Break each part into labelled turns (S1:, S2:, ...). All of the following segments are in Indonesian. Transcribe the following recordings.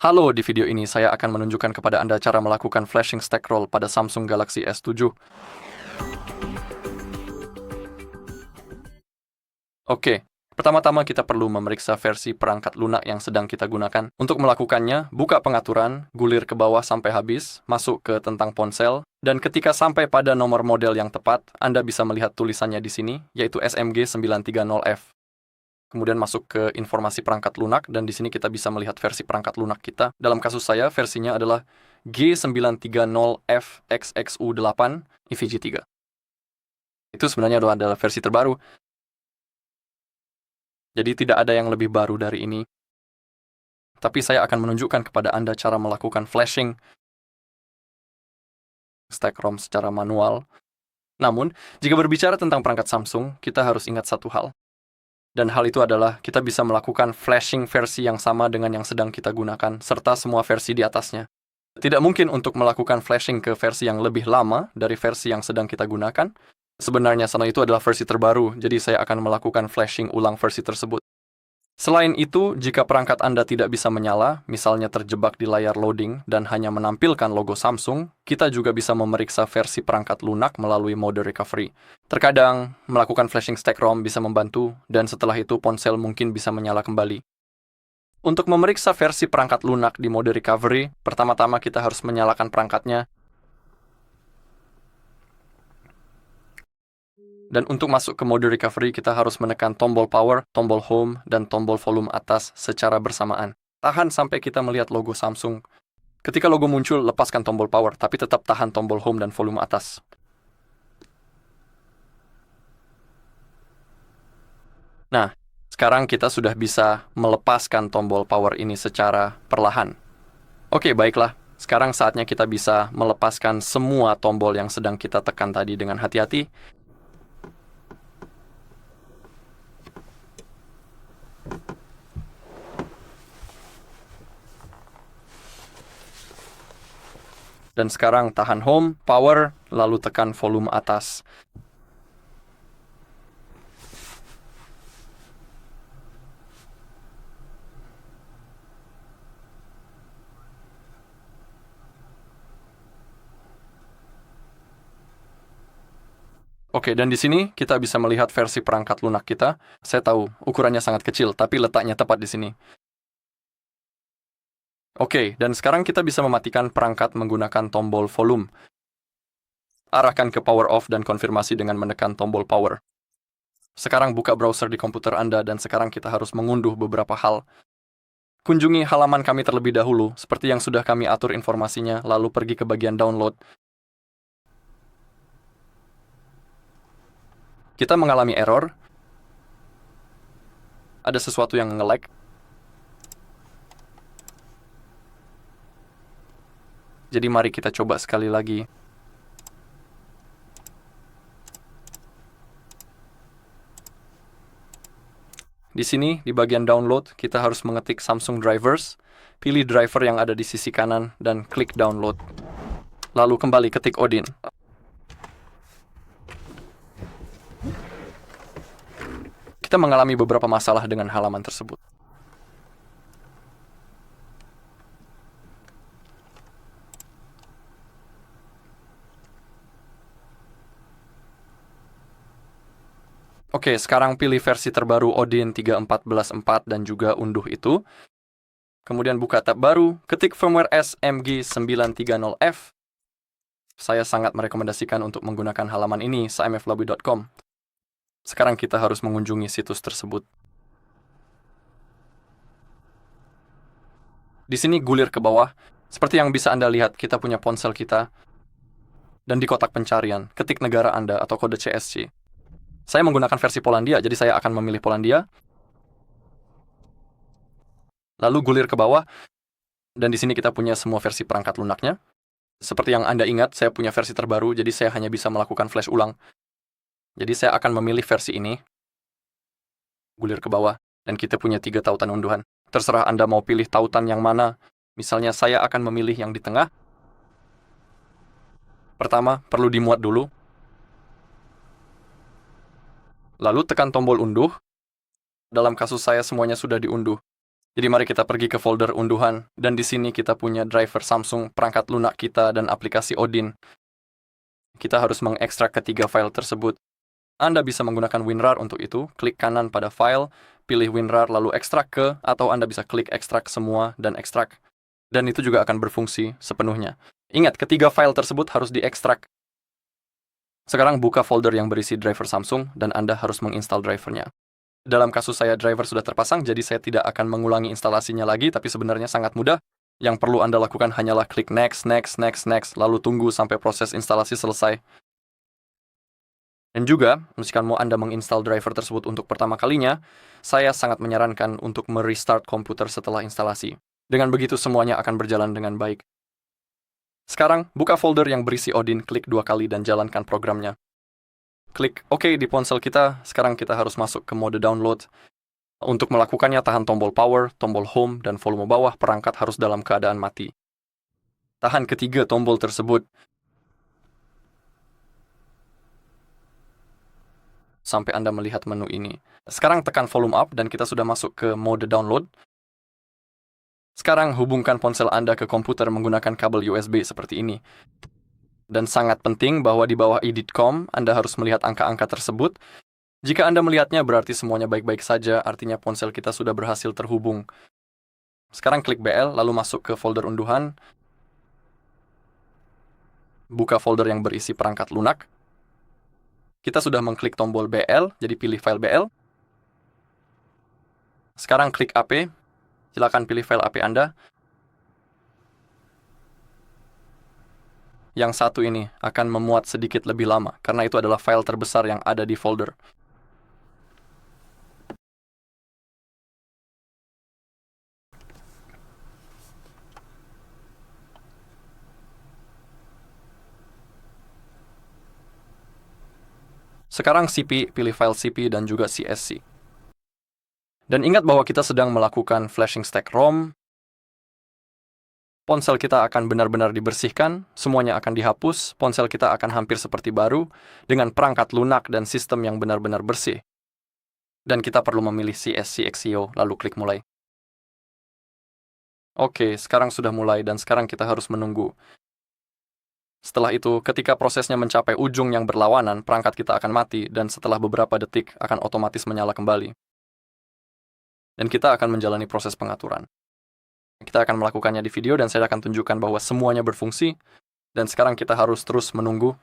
S1: Halo, di video ini saya akan menunjukkan kepada Anda cara melakukan flashing stack roll pada Samsung Galaxy S7. Oke, pertama-tama kita perlu memeriksa versi perangkat lunak yang sedang kita gunakan. Untuk melakukannya, buka pengaturan, gulir ke bawah sampai habis, masuk ke tentang ponsel, dan ketika sampai pada nomor model yang tepat, Anda bisa melihat tulisannya di sini, yaitu SMG930F. Kemudian masuk ke informasi perangkat lunak, dan di sini kita bisa melihat versi perangkat lunak kita. Dalam kasus saya, versinya adalah G930FXXU8 EVG3. Itu sebenarnya adalah versi terbaru. Jadi tidak ada yang lebih baru dari ini. Tapi saya akan menunjukkan kepada Anda cara melakukan flashing stack ROM secara manual. Namun, jika berbicara tentang perangkat Samsung, kita harus ingat satu hal. Dan hal itu adalah kita bisa melakukan flashing versi yang sama dengan yang sedang kita gunakan, serta semua versi di atasnya. Tidak mungkin untuk melakukan flashing ke versi yang lebih lama dari versi yang sedang kita gunakan. Sebenarnya sana itu adalah versi terbaru, jadi saya akan melakukan flashing ulang versi tersebut. Selain itu, jika perangkat Anda tidak bisa menyala, misalnya terjebak di layar loading dan hanya menampilkan logo Samsung, kita juga bisa memeriksa versi perangkat lunak melalui mode recovery. Terkadang, melakukan flashing stack ROM bisa membantu, dan setelah itu ponsel mungkin bisa menyala kembali. Untuk memeriksa versi perangkat lunak di mode recovery, pertama-tama kita harus menyalakan perangkatnya. Dan untuk masuk ke mode recovery, kita harus menekan tombol power, tombol home, dan tombol volume atas secara bersamaan. Tahan sampai kita melihat logo Samsung. Ketika logo muncul, lepaskan tombol power, tapi tetap tahan tombol home dan volume atas. Nah, sekarang kita sudah bisa melepaskan tombol power ini secara perlahan. Oke, baiklah. Sekarang saatnya kita bisa melepaskan semua tombol yang sedang kita tekan tadi dengan hati-hati. Dan sekarang tahan home, power, lalu tekan volume atas. Oke, dan di sini kita bisa melihat versi perangkat lunak kita. Saya tahu ukurannya sangat kecil, tapi letaknya tepat di sini. Oke, dan sekarang kita bisa mematikan perangkat menggunakan tombol volume. Arahkan ke power off dan konfirmasi dengan menekan tombol power. Sekarang buka browser di komputer Anda, dan sekarang kita harus mengunduh beberapa hal. Kunjungi halaman kami terlebih dahulu, seperti yang sudah kami atur informasinya, lalu pergi ke bagian download. Kita mengalami error. Ada sesuatu yang nge-lag. Jadi mari kita coba sekali lagi. Di sini, di bagian download, kita harus mengetik Samsung Drivers, pilih driver yang ada di sisi kanan, dan klik download. Lalu kembali ketik Odin. Kita mengalami beberapa masalah dengan halaman tersebut. Oke, sekarang pilih versi terbaru Odin 3.14.4 dan juga unduh itu. Kemudian buka tab baru, ketik firmware SMG930F. Saya sangat merekomendasikan untuk menggunakan halaman ini, samflobby.com. Sekarang kita harus mengunjungi situs tersebut. Di sini gulir ke bawah. Seperti yang bisa Anda lihat, kita punya ponsel kita. Dan di kotak pencarian, ketik negara Anda atau kode CSC. Saya menggunakan versi Polandia, jadi saya akan memilih Polandia. Lalu gulir ke bawah. Dan di sini kita punya semua versi perangkat lunaknya. Seperti yang Anda ingat, saya punya versi terbaru, jadi saya hanya bisa melakukan flash ulang. Jadi saya akan memilih versi ini. Gulir ke bawah. Dan kita punya 3 tautan unduhan. Terserah Anda mau pilih tautan yang mana. Misalnya saya akan memilih yang di tengah. Pertama, perlu dimuat dulu. Lalu tekan tombol unduh. Dalam kasus saya semuanya sudah diunduh. Jadi mari kita pergi ke folder unduhan, dan di sini kita punya driver Samsung, perangkat lunak kita, dan aplikasi Odin. Kita harus mengekstrak ketiga file tersebut. Anda bisa menggunakan WinRAR untuk itu, klik kanan pada file, pilih WinRAR lalu ekstrak ke, atau Anda bisa klik ekstrak semua dan ekstrak. Dan itu juga akan berfungsi sepenuhnya. Ingat, ketiga file tersebut harus diekstrak. Sekarang buka folder yang berisi driver Samsung, dan Anda harus menginstal drivernya. Dalam kasus saya, driver sudah terpasang, jadi saya tidak akan mengulangi instalasinya lagi, tapi sebenarnya sangat mudah. Yang perlu Anda lakukan hanyalah klik next, next, next, next, lalu tunggu sampai proses instalasi selesai. Dan juga, meskipun mau Anda menginstal driver tersebut untuk pertama kalinya, saya sangat menyarankan untuk merestart komputer setelah instalasi. Dengan begitu semuanya akan berjalan dengan baik. Sekarang, buka folder yang berisi Odin, klik 2 kali dan jalankan programnya. Klik OK di ponsel kita, sekarang kita harus masuk ke mode download. Untuk melakukannya, tahan tombol power, tombol home, dan volume bawah perangkat harus dalam keadaan mati. Tahan ketiga tombol tersebut sampai Anda melihat menu ini. Sekarang tekan volume up dan kita sudah masuk ke mode download. Sekarang hubungkan ponsel Anda ke komputer menggunakan kabel USB seperti ini. Dan sangat penting bahwa di bawah edit.com Anda harus melihat angka-angka tersebut. Jika Anda melihatnya berarti semuanya baik-baik saja, artinya ponsel kita sudah berhasil terhubung. Sekarang klik BL lalu masuk ke folder unduhan. Buka folder yang berisi perangkat lunak. Kita sudah mengklik tombol BL, jadi pilih file BL. Sekarang klik AP. Silakan pilih file AP Anda. Yang satu ini akan memuat sedikit lebih lama, karena itu adalah file terbesar yang ada di folder. Sekarang CP, pilih file CP dan juga CSC. Dan ingat bahwa kita sedang melakukan flashing stack ROM. Ponsel kita akan benar-benar dibersihkan, semuanya akan dihapus, ponsel kita akan hampir seperti baru, dengan perangkat lunak dan sistem yang benar-benar bersih. Dan kita perlu memilih CSC Exio, lalu klik mulai. Oke, sekarang sudah mulai dan sekarang kita harus menunggu. Setelah itu, ketika prosesnya mencapai ujung yang berlawanan, perangkat kita akan mati dan setelah beberapa detik akan otomatis menyala kembali. Dan kita akan menjalani proses pengaturan. Kita akan melakukannya di video dan saya akan tunjukkan bahwa semuanya berfungsi. Dan sekarang kita harus terus menunggu.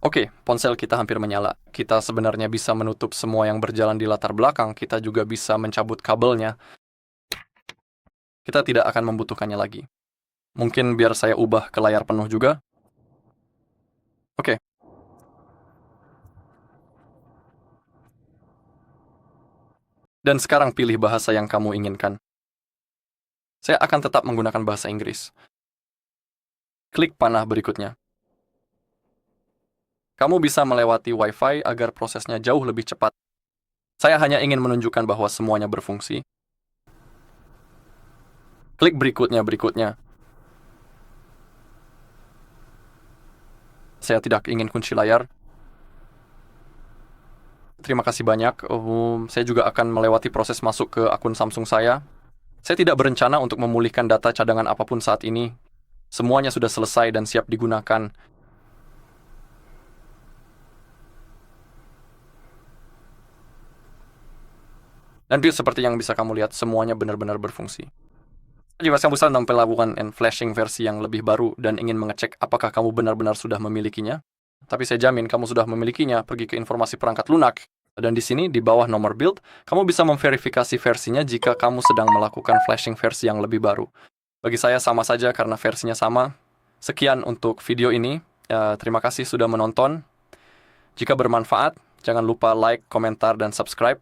S1: Oke, ponsel kita hampir menyala. Kita sebenarnya bisa menutup semua yang berjalan di latar belakang. Kita juga bisa mencabut kabelnya. Kita tidak akan membutuhkannya lagi. Mungkin biar saya ubah ke layar penuh juga. Oke. Dan sekarang pilih bahasa yang kamu inginkan. Saya akan tetap menggunakan bahasa Inggris. Klik panah berikutnya. Kamu bisa melewati Wi-Fi agar prosesnya jauh lebih cepat. Saya hanya ingin menunjukkan bahwa semuanya berfungsi. Klik berikutnya. Saya tidak ingin kunci layar. Terima kasih banyak. Saya juga akan melewati proses masuk ke akun Samsung saya. Saya tidak berencana untuk memulihkan data cadangan apapun saat ini. Semuanya sudah selesai dan siap digunakan. Dan seperti yang bisa kamu lihat, semuanya benar-benar berfungsi. Jika kamu sedang melakukan flashing versi yang lebih baru dan ingin mengecek apakah kamu benar-benar sudah memilikinya, tapi saya jamin kamu sudah memilikinya, pergi ke informasi perangkat lunak. Dan di sini, di bawah nomor build, kamu bisa memverifikasi versinya jika kamu sedang melakukan flashing versi yang lebih baru. Bagi saya sama saja karena versinya sama. Sekian untuk video ini. Terima kasih sudah menonton. Jika bermanfaat, jangan lupa like, komentar, dan subscribe.